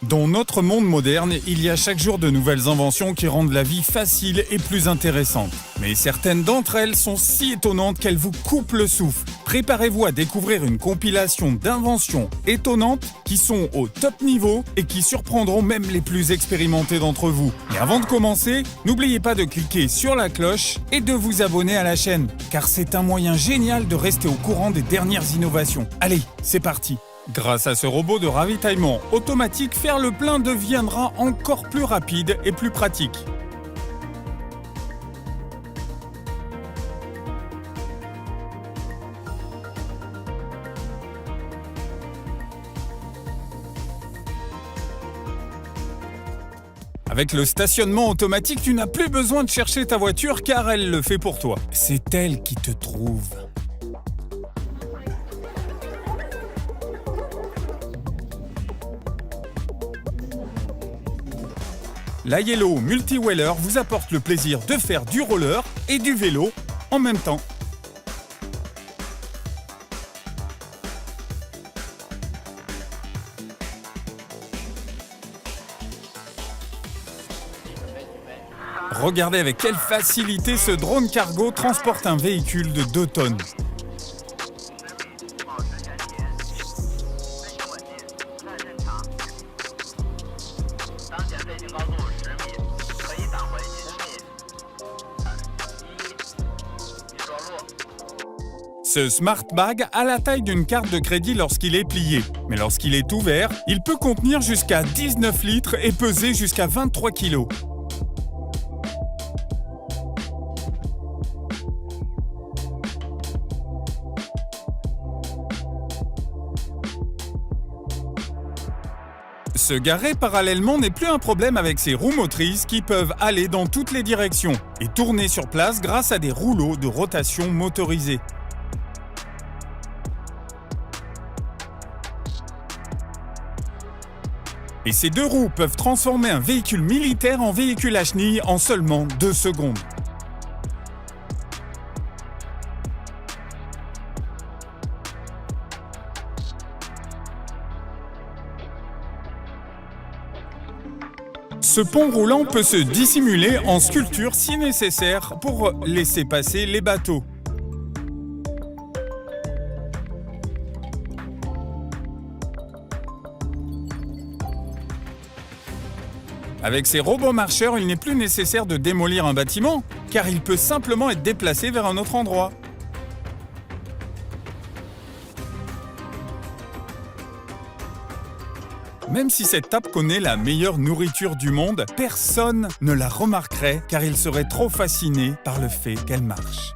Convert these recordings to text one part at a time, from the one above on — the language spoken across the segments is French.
Dans notre monde moderne, il y a chaque jour de nouvelles inventions qui rendent la vie facile et plus intéressante. Mais certaines d'entre elles sont si étonnantes qu'elles vous coupent le souffle. Préparez-vous à découvrir une compilation d'inventions étonnantes qui sont au top niveau et qui surprendront même les plus expérimentés d'entre vous. Mais avant de commencer, n'oubliez pas de cliquer sur la cloche et de vous abonner à la chaîne, car c'est un moyen génial de rester au courant des dernières innovations. Allez, c'est parti! Grâce à ce robot de ravitaillement automatique, faire le plein deviendra encore plus rapide et plus pratique. Avec le stationnement automatique, tu n'as plus besoin de chercher ta voiture car elle le fait pour toi. C'est elle qui te trouve. La Yellow Multi-Wheeler vous apporte le plaisir de faire du roller et du vélo en même temps. Regardez avec quelle facilité ce drone cargo transporte un véhicule de 2 tonnes. Ce Smart Bag a la taille d'une carte de crédit lorsqu'il est plié. Mais lorsqu'il est ouvert, il peut contenir jusqu'à 19 litres et peser jusqu'à 23 kg. Se garer parallèlement n'est plus un problème avec ses roues motrices qui peuvent aller dans toutes les directions et tourner sur place grâce à des rouleaux de rotation motorisés. Et ces 2 roues peuvent transformer un véhicule militaire en véhicule à chenilles en seulement 2 secondes. Ce pont roulant peut se dissimuler en sculpture si nécessaire pour laisser passer les bateaux. Avec ces robots marcheurs, il n'est plus nécessaire de démolir un bâtiment, car il peut simplement être déplacé vers un autre endroit. Même si cette table connaît la meilleure nourriture du monde, personne ne la remarquerait car il serait trop fasciné par le fait qu'elle marche.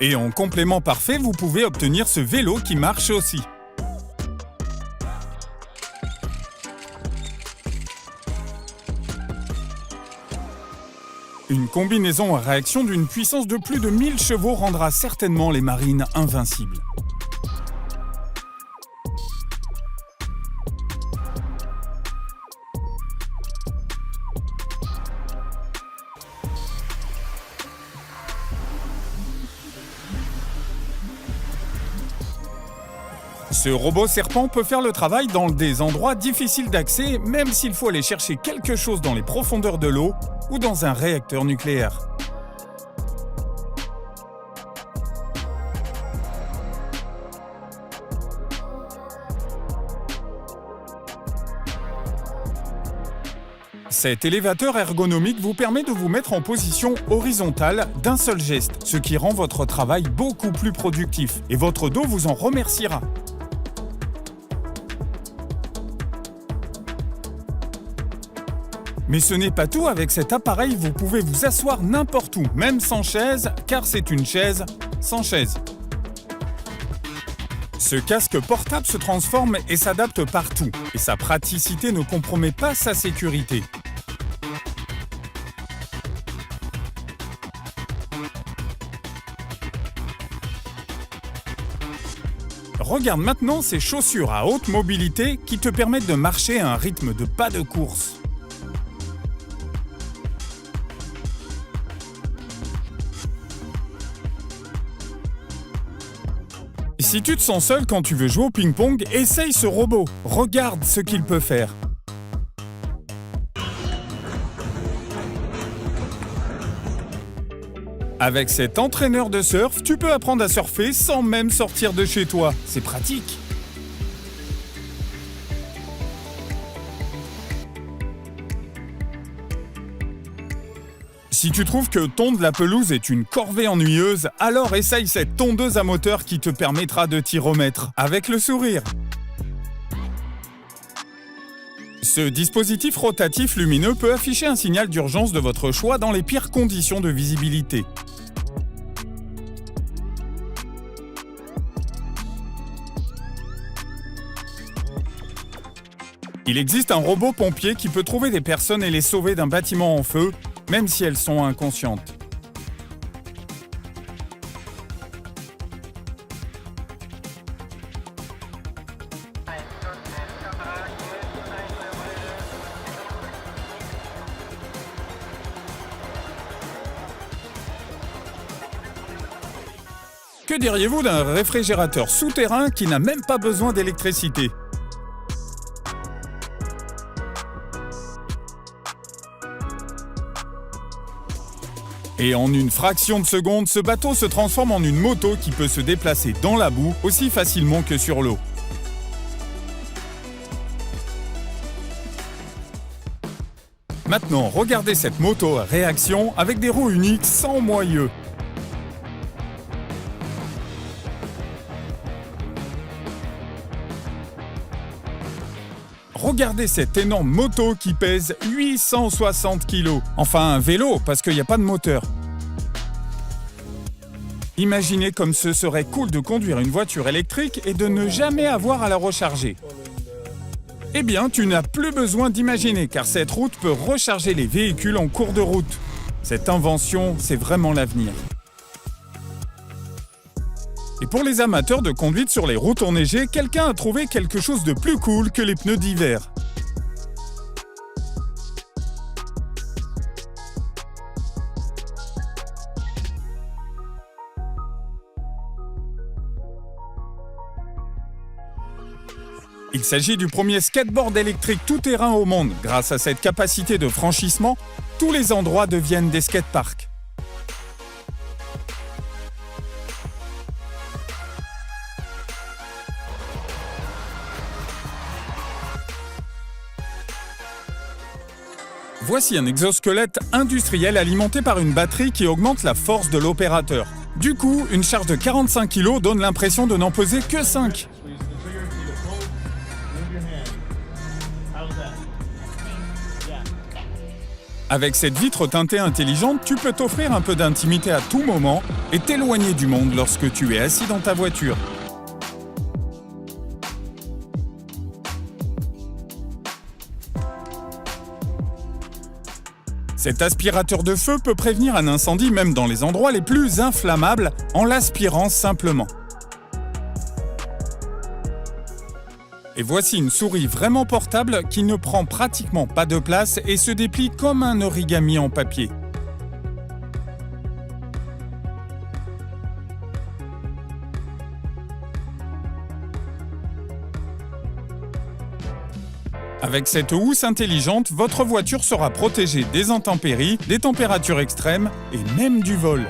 Et en complément parfait, vous pouvez obtenir ce vélo qui marche aussi. Une combinaison à réaction d'une puissance de plus de 1000 chevaux rendra certainement les marines invincibles. Ce robot serpent peut faire le travail dans des endroits difficiles d'accès, même s'il faut aller chercher quelque chose dans les profondeurs de l'eau ou dans un réacteur nucléaire. Cet élévateur ergonomique vous permet de vous mettre en position horizontale d'un seul geste, ce qui rend votre travail beaucoup plus productif et votre dos vous en remerciera. Mais ce n'est pas tout, avec cet appareil, vous pouvez vous asseoir n'importe où, même sans chaise, car c'est une chaise sans chaise. Ce casque portable se transforme et s'adapte partout, et sa praticité ne compromet pas sa sécurité. Regarde maintenant ces chaussures à haute mobilité qui te permettent de marcher à un rythme de pas de course. Si tu te sens seul quand tu veux jouer au ping-pong, essaye ce robot. Regarde ce qu'il peut faire. Avec cet entraîneur de surf, tu peux apprendre à surfer sans même sortir de chez toi. C'est pratique. Si tu trouves que tondre la pelouse est une corvée ennuyeuse, alors essaye cette tondeuse à moteur qui te permettra de t'y remettre avec le sourire. Ce dispositif rotatif lumineux peut afficher un signal d'urgence de votre choix dans les pires conditions de visibilité. Il existe un robot pompier qui peut trouver des personnes et les sauver d'un bâtiment en feu, même si elles sont inconscientes. Que diriez-vous d'un réfrigérateur souterrain qui n'a même pas besoin d'électricité ? Et en une fraction de seconde, ce bateau se transforme en une moto qui peut se déplacer dans la boue aussi facilement que sur l'eau. Maintenant, regardez cette moto à réaction avec des roues uniques sans moyeu. Regardez cette énorme moto qui pèse 860 kg. Enfin, un vélo, parce qu'il n'y a pas de moteur. Imaginez comme ce serait cool de conduire une voiture électrique et de ne jamais avoir à la recharger. Eh bien, tu n'as plus besoin d'imaginer, car cette route peut recharger les véhicules en cours de route. Cette invention, c'est vraiment l'avenir. Et pour les amateurs de conduite sur les routes enneigées, quelqu'un a trouvé quelque chose de plus cool que les pneus d'hiver. Il s'agit du premier skateboard électrique tout-terrain au monde. Grâce à cette capacité de franchissement, tous les endroits deviennent des skateparks. Voici un exosquelette industriel alimenté par une batterie qui augmente la force de l'opérateur. Du coup, une charge de 45 kg donne l'impression de n'en peser que 5. Avec cette vitre teintée intelligente, tu peux t'offrir un peu d'intimité à tout moment et t'éloigner du monde lorsque tu es assis dans ta voiture. Cet aspirateur de feu peut prévenir un incendie même dans les endroits les plus inflammables en l'aspirant simplement. Et voici une souris vraiment portable qui ne prend pratiquement pas de place et se déplie comme un origami en papier. Avec cette housse intelligente, votre voiture sera protégée des intempéries, des températures extrêmes et même du vol.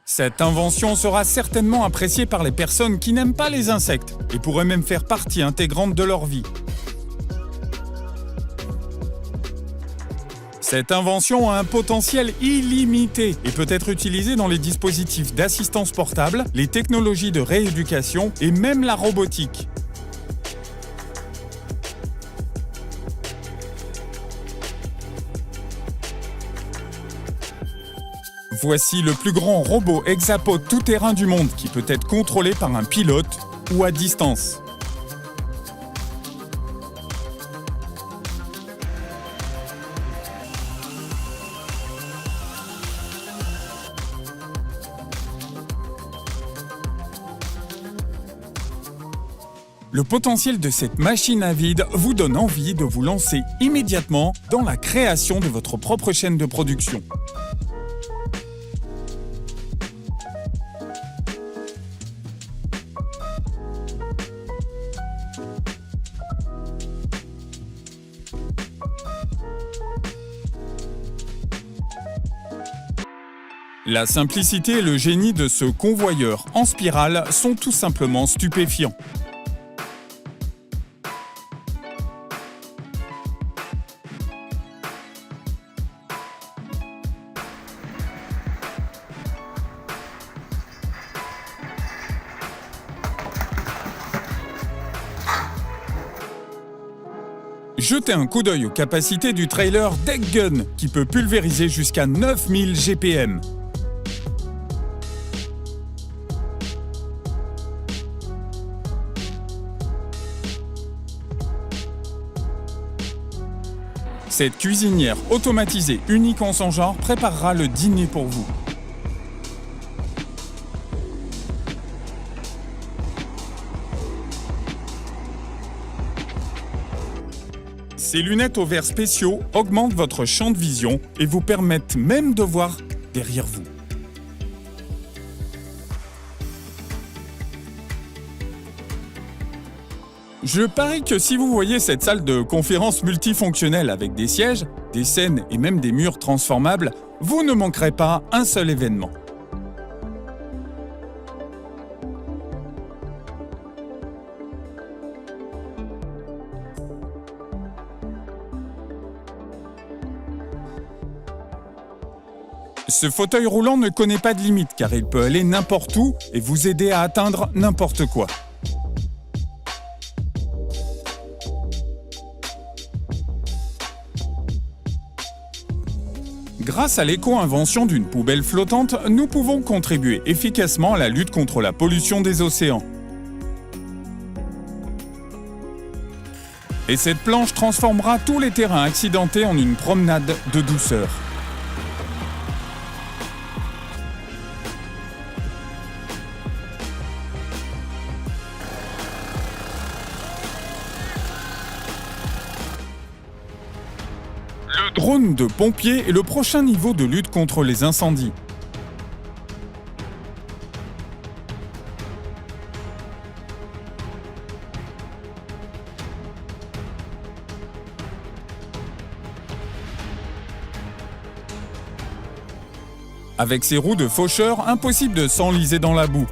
Cette invention sera certainement appréciée par les personnes qui n'aiment pas les insectes et pourrait même faire partie intégrante de leur vie. Cette invention a un potentiel illimité et peut être utilisée dans les dispositifs d'assistance portable, les technologies de rééducation et même la robotique. Voici le plus grand robot hexapode tout-terrain du monde qui peut être contrôlé par un pilote ou à distance. Le potentiel de cette machine à vide vous donne envie de vous lancer immédiatement dans la création de votre propre chaîne de production. La simplicité et le génie de ce convoyeur en spirale sont tout simplement stupéfiants. Jetez un coup d'œil aux capacités du trailer Deck Gun qui peut pulvériser jusqu'à 9000 GPM. Cette cuisinière automatisée unique en son genre préparera le dîner pour vous. Ces lunettes aux verres spéciaux augmentent votre champ de vision et vous permettent même de voir derrière vous. Je parie que si vous voyez cette salle de conférence multifonctionnelle avec des sièges, des scènes et même des murs transformables, vous ne manquerez pas un seul événement. Ce fauteuil roulant ne connaît pas de limite car il peut aller n'importe où et vous aider à atteindre n'importe quoi. Grâce à l'éco-invention d'une poubelle flottante, nous pouvons contribuer efficacement à la lutte contre la pollution des océans. Et cette planche transformera tous les terrains accidentés en une promenade de douceur. Le drone de pompier est le prochain niveau de lutte contre les incendies. Avec ses roues de faucheur, impossible de s'enliser dans la boue.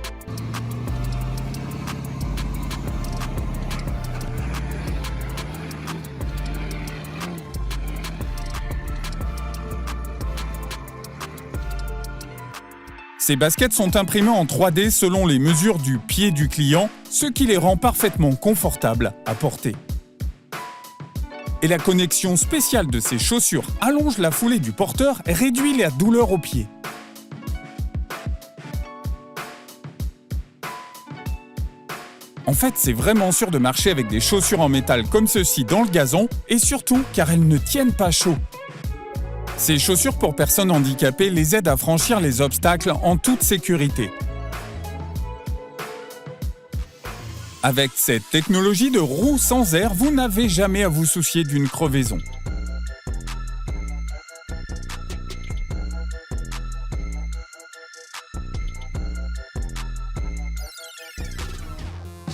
Ces baskets sont imprimées en 3D selon les mesures du pied du client, ce qui les rend parfaitement confortables à porter. Et la connexion spéciale de ces chaussures allonge la foulée du porteur et réduit la douleur aux pieds. En fait, c'est vraiment sûr de marcher avec des chaussures en métal comme ceci dans le gazon et surtout car elles ne tiennent pas chaud. Ces chaussures pour personnes handicapées les aident à franchir les obstacles en toute sécurité. Avec cette technologie de roue sans air, vous n'avez jamais à vous soucier d'une crevaison.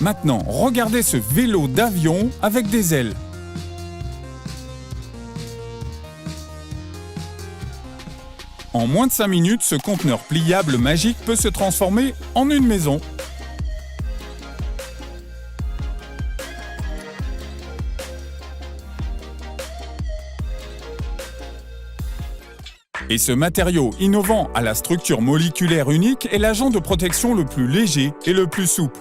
Maintenant, regardez ce vélo d'avion avec des ailes. En moins de 5 minutes, ce conteneur pliable magique peut se transformer en une maison. Et ce matériau innovant à la structure moléculaire unique est l'agent de protection le plus léger et le plus souple.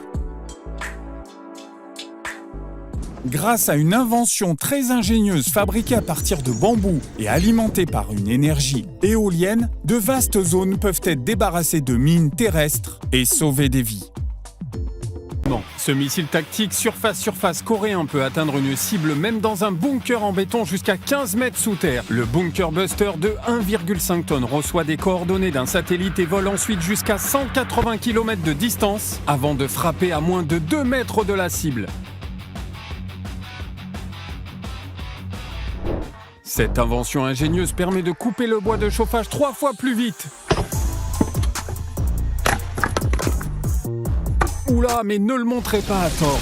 Grâce à une invention très ingénieuse fabriquée à partir de bambou et alimentée par une énergie éolienne, de vastes zones peuvent être débarrassées de mines terrestres et sauver des vies. Ce missile tactique surface-surface coréen peut atteindre une cible même dans un bunker en béton jusqu'à 15 mètres sous terre. Le Bunker Buster de 1,5 tonnes reçoit des coordonnées d'un satellite et vole ensuite jusqu'à 180 km de distance avant de frapper à moins de 2 mètres de la cible. Cette invention ingénieuse permet de couper le bois de chauffage 3 fois plus vite. Oula, mais ne le montrez pas à tort.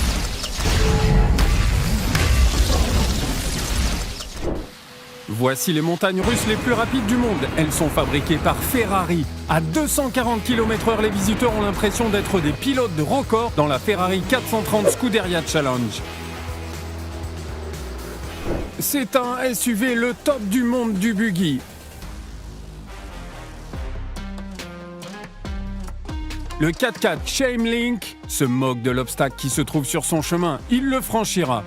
Voici les montagnes russes les plus rapides du monde. Elles sont fabriquées par Ferrari. À 240 km/h, les visiteurs ont l'impression d'être des pilotes de record dans la Ferrari 430 Scuderia Challenge. C'est un SUV le top du monde du buggy. Le 4x4 Chamelink se moque de l'obstacle qui se trouve sur son chemin. Il le franchira.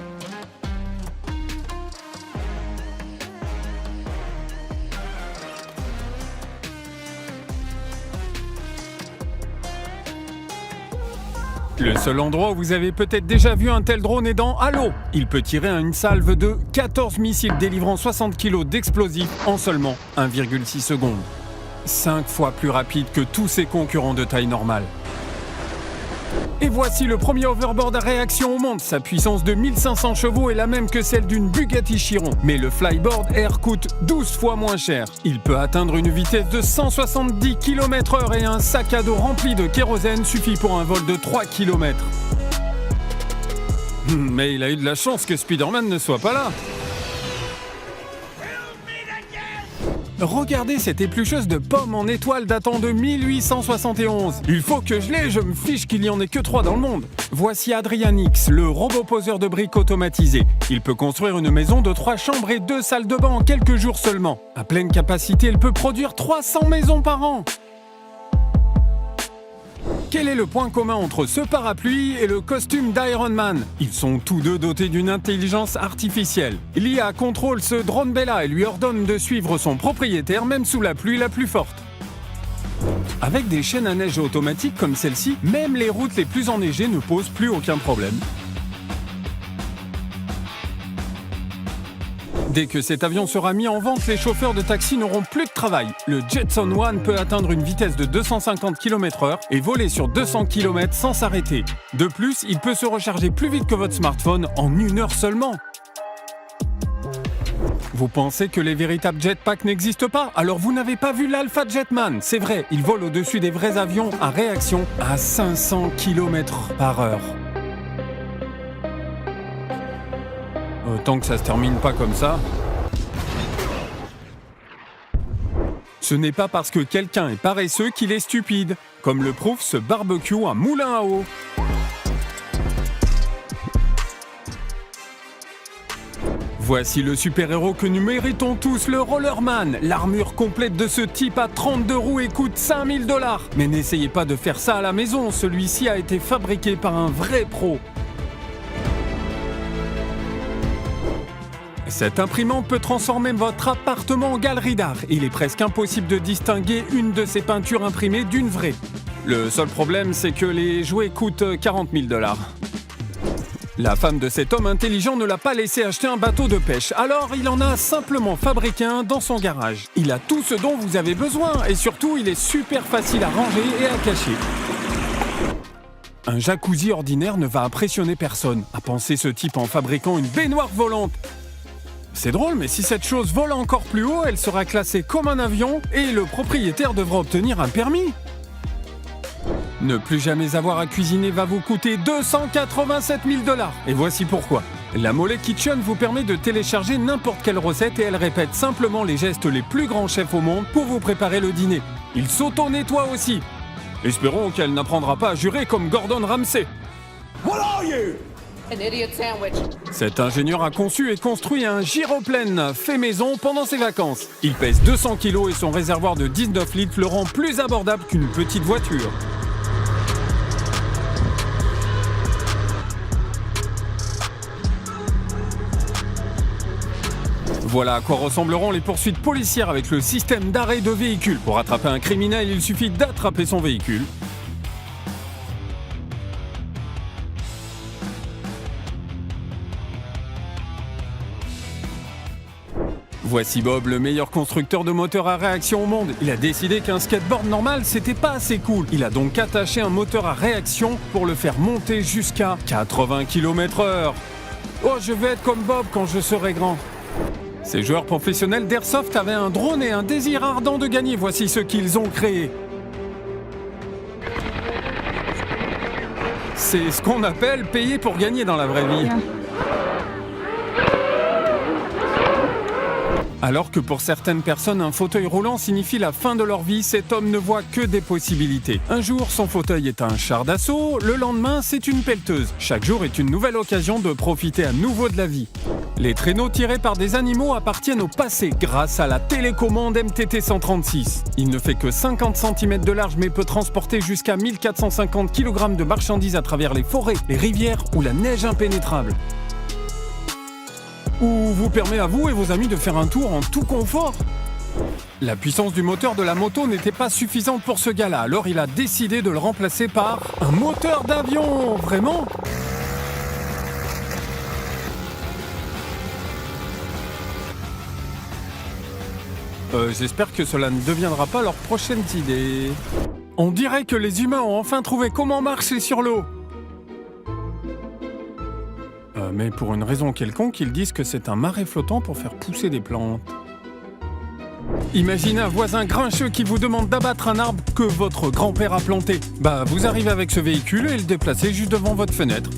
Le seul endroit où vous avez peut-être déjà vu un tel drone est dans Halo. Il peut tirer une salve de 14 missiles délivrant 60 kg d'explosifs en seulement 1,6 secondes. 5 fois plus rapide que tous ses concurrents de taille normale. Et voici le premier hoverboard à réaction au monde. Sa puissance de 1500 chevaux est la même que celle d'une Bugatti Chiron. Mais le Flyboard Air coûte 12 fois moins cher. Il peut atteindre une vitesse de 170 km/h et un sac à dos rempli de kérosène suffit pour un vol de 3 km. Mais il a eu de la chance que Spider-Man ne soit pas là. Regardez cette éplucheuse de pommes en étoile datant de 1871. Il faut que je l'ai, je me fiche qu'il n'y en ait que 3 dans le monde. Voici Adrian X, le robot poseur de briques automatisé. Il peut construire une maison de 3 chambres et 2 salles de bain en quelques jours seulement. À pleine capacité, il peut produire 300 maisons par an. Quel est le point commun entre ce parapluie et le costume d'Iron Man? Ils sont tous deux dotés d'une intelligence artificielle. L'IA contrôle ce drone Bella et lui ordonne de suivre son propriétaire même sous la pluie la plus forte. Avec des chaînes à neige automatiques comme celle-ci, même les routes les plus enneigées ne posent plus aucun problème. Dès que cet avion sera mis en vente, les chauffeurs de taxi n'auront plus de travail. Le Jetson One peut atteindre une vitesse de 250 km/h et voler sur 200 km sans s'arrêter. De plus, il peut se recharger plus vite que votre smartphone en 1 heure seulement. Vous pensez que les véritables jetpacks n'existent pas? Alors vous n'avez pas vu l'Alpha Jetman. C'est vrai, il vole au-dessus des vrais avions à réaction à 500 km/h. Tant que ça se termine pas comme ça. Ce n'est pas parce que quelqu'un est paresseux qu'il est stupide, comme le prouve ce barbecue à Moulin à Eau. Voici le super-héros que nous méritons tous, le Rollerman. L'armure complète de ce type a 32 roues et coûte 5000 $. Mais n'essayez pas de faire ça à la maison, celui-ci a été fabriqué par un vrai pro. Cette imprimante peut transformer votre appartement en galerie d'art. Il est presque impossible de distinguer une de ces peintures imprimées d'une vraie. Le seul problème, c'est que les jouets coûtent 40 000 $. La femme de cet homme intelligent ne l'a pas laissé acheter un bateau de pêche, alors il en a simplement fabriqué un dans son garage. Il a tout ce dont vous avez besoin et surtout, il est super facile à ranger et à cacher. Un jacuzzi ordinaire ne va impressionner personne. À penser ce type en fabriquant une baignoire volante. C'est drôle, mais si cette chose vole encore plus haut, elle sera classée comme un avion et le propriétaire devra obtenir un permis. Ne plus jamais avoir à cuisiner va vous coûter 287 000 $. Et voici pourquoi. La Mollet Kitchen vous permet de télécharger n'importe quelle recette et elle répète simplement les gestes les plus grands chefs au monde pour vous préparer le dîner. Il s'auto-nettoie aussi. Espérons qu'elle n'apprendra pas à jurer comme Gordon Ramsay. What are you? An idiot sandwich. Cet ingénieur a conçu et construit un gyroplane fait maison pendant ses vacances. Il pèse 200 kg et son réservoir de 19 litres le rend plus abordable qu'une petite voiture. Voilà à quoi ressembleront les poursuites policières avec le système d'arrêt de véhicule. Pour attraper un criminel, il suffit d'attraper son véhicule. Voici Bob, le meilleur constructeur de moteurs à réaction au monde. Il a décidé qu'un skateboard normal, c'était pas assez cool. Il a donc attaché un moteur à réaction pour le faire monter jusqu'à 80 km/h. Oh, je vais être comme Bob quand je serai grand. Ces joueurs professionnels d'Airsoft avaient un drone et un désir ardent de gagner. Voici ce qu'ils ont créé. C'est ce qu'on appelle payer pour gagner dans la vraie vie. Alors que pour certaines personnes, un fauteuil roulant signifie la fin de leur vie, cet homme ne voit que des possibilités. Un jour, son fauteuil est un char d'assaut, le lendemain, c'est une pelleteuse. Chaque jour est une nouvelle occasion de profiter à nouveau de la vie. Les traîneaux tirés par des animaux appartiennent au passé grâce à la télécommande MTT 136. Il ne fait que 50 cm de large mais peut transporter jusqu'à 1450 kg de marchandises à travers les forêts, les rivières ou la neige impénétrable. Ou vous permet à vous et vos amis de faire un tour en tout confort. La puissance du moteur de la moto n'était pas suffisante pour ce gars-là, alors il a décidé de le remplacer par un moteur d'avion. Vraiment ? J'espère que cela ne deviendra pas leur prochaine idée. On dirait que les humains ont enfin trouvé comment marcher sur l'eau. Mais pour une raison quelconque, ils disent que c'est un marais flottant pour faire pousser des plantes. Imaginez un voisin grincheux qui vous demande d'abattre un arbre que votre grand-père a planté. Vous arrivez avec ce véhicule et le déplacez juste devant votre fenêtre.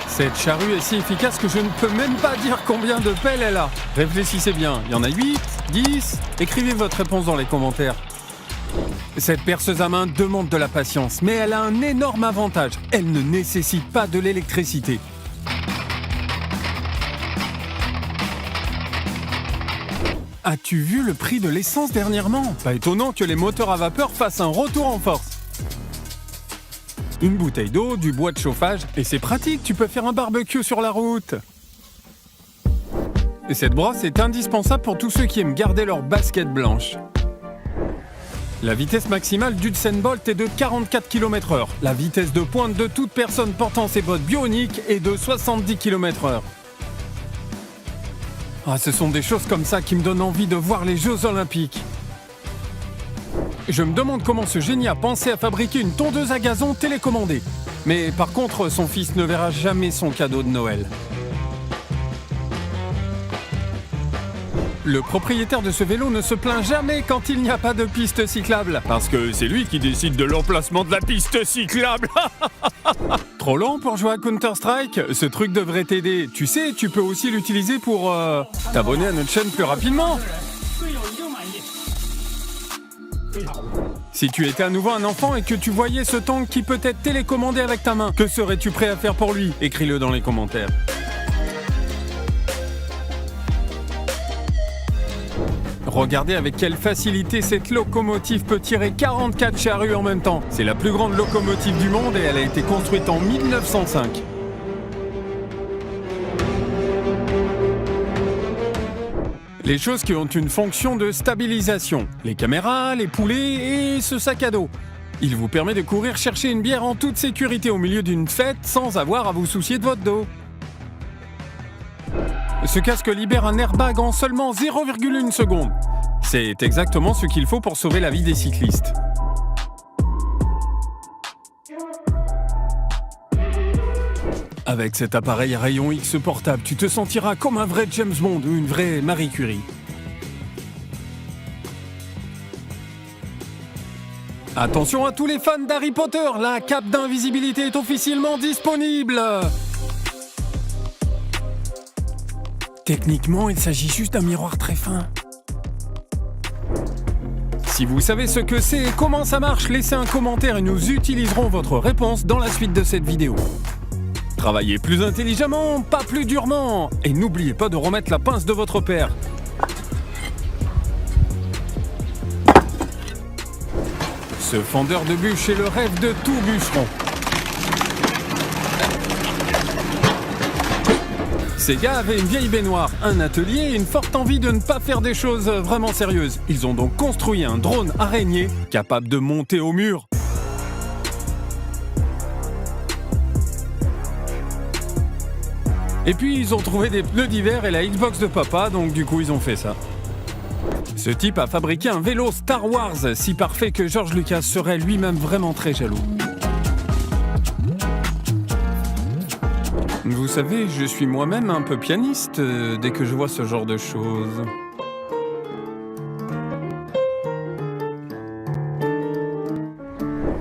Cette charrue est si efficace que je ne peux même pas dire combien de pelles elle a. Réfléchissez bien, il y en a 8, 10, écrivez votre réponse dans les commentaires. Cette perceuse à main demande de la patience, mais elle a un énorme avantage. Elle ne nécessite pas de l'électricité. As-tu vu le prix de l'essence dernièrement ? Pas étonnant que les moteurs à vapeur fassent un retour en force. Une bouteille d'eau, du bois de chauffage, et c'est pratique, tu peux faire un barbecue sur la route. Et cette brosse est indispensable pour tous ceux qui aiment garder leur basket blanche. La vitesse maximale d'Usain Bolt est de 44 km/h. La vitesse de pointe de toute personne portant ses bottes bioniques est de 70 km/h. Ce sont des choses comme ça qui me donnent envie de voir les Jeux Olympiques. Je me demande comment ce génie a pensé à fabriquer une tondeuse à gazon télécommandée. Mais par contre, son fils ne verra jamais son cadeau de Noël. Le propriétaire de ce vélo ne se plaint jamais quand il n'y a pas de piste cyclable. Parce que c'est lui qui décide de l'emplacement de la piste cyclable. Trop lent pour jouer à Counter-Strike ? Ce truc devrait t'aider. Tu sais, tu peux aussi l'utiliser pour t'abonner à notre chaîne plus rapidement. Si tu étais à nouveau un enfant et que tu voyais ce tank qui peut être télécommandé avec ta main, que serais-tu prêt à faire pour lui ? Écris-le dans les commentaires. Regardez avec quelle facilité cette locomotive peut tirer 44 charrues en même temps. C'est la plus grande locomotive du monde et elle a été construite en 1905. Les choses qui ont une fonction de stabilisation. Les caméras, les poulets et ce sac à dos. Il vous permet de courir chercher une bière en toute sécurité au milieu d'une fête sans avoir à vous soucier de votre dos. Ce casque libère un airbag en seulement 0,1 seconde. C'est exactement ce qu'il faut pour sauver la vie des cyclistes. Avec cet appareil à rayon X portable, tu te sentiras comme un vrai James Bond ou une vraie Marie Curie. Attention à tous les fans d'Harry Potter, la cape d'invisibilité est officiellement disponible. Techniquement, il s'agit juste d'un miroir très fin. Si vous savez ce que c'est et comment ça marche, laissez un commentaire et nous utiliserons votre réponse dans la suite de cette vidéo. Travaillez plus intelligemment, pas plus durement. Et n'oubliez pas de remettre la pince de votre père. Ce fendeur de bûches est le rêve de tout bûcheron. Ces gars avaient une vieille baignoire, un atelier et une forte envie de ne pas faire des choses vraiment sérieuses. Ils ont donc construit un drone araignée capable de monter au mur. Et puis ils ont trouvé des pneus d'hiver et la Xbox de papa, donc du coup ils ont fait ça. Ce type a fabriqué un vélo Star Wars, si parfait que George Lucas serait lui-même vraiment très jaloux. Vous savez, je suis moi-même un peu pianiste dès que je vois ce genre de choses.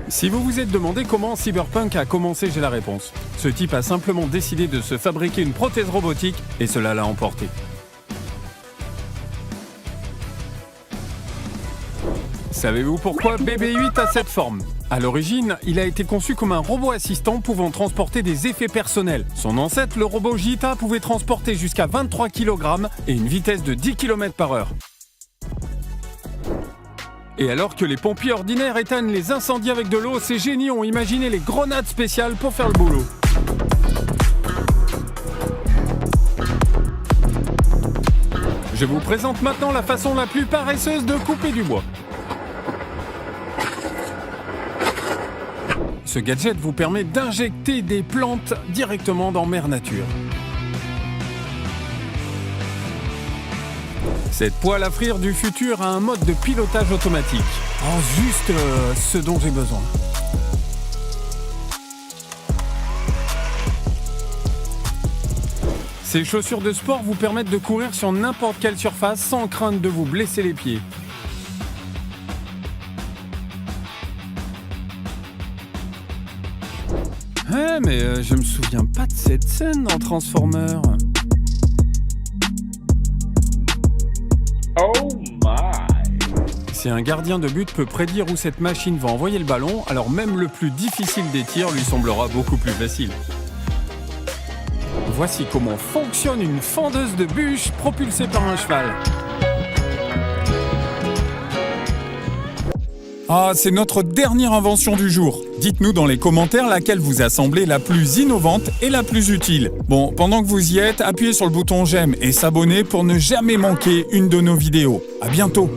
Si vous vous êtes demandé comment Cyberpunk a commencé, j'ai la réponse. Ce type a simplement décidé de se fabriquer une prothèse robotique et cela l'a emporté. Savez-vous pourquoi BB-8 a cette forme ? À l'origine, il a été conçu comme un robot assistant pouvant transporter des effets personnels. Son ancêtre, le robot Jita, pouvait transporter jusqu'à 23 kg et une vitesse de 10 km/h. Et alors que les pompiers ordinaires éteignent les incendies avec de l'eau, ces génies ont imaginé les grenades spéciales pour faire le boulot. Je vous présente maintenant la façon la plus paresseuse de couper du bois. Ce gadget vous permet d'injecter des plantes directement dans Mère Nature. Cette poêle à frire du futur a un mode de pilotage automatique. Oh, juste ce dont j'ai besoin. Ces chaussures de sport vous permettent de courir sur n'importe quelle surface sans crainte de vous blesser les pieds. Mais je me souviens pas de cette scène dans Transformers. Oh my! Si un gardien de but peut prédire où cette machine va envoyer le ballon, alors même le plus difficile des tirs lui semblera beaucoup plus facile. Voici comment fonctionne une fendeuse de bûches propulsée par un cheval. Ah, c'est notre dernière invention du jour. Dites-nous dans les commentaires laquelle vous a semblé la plus innovante et la plus utile. Bon, pendant que vous y êtes, appuyez sur le bouton j'aime et s'abonner pour ne jamais manquer une de nos vidéos. À bientôt!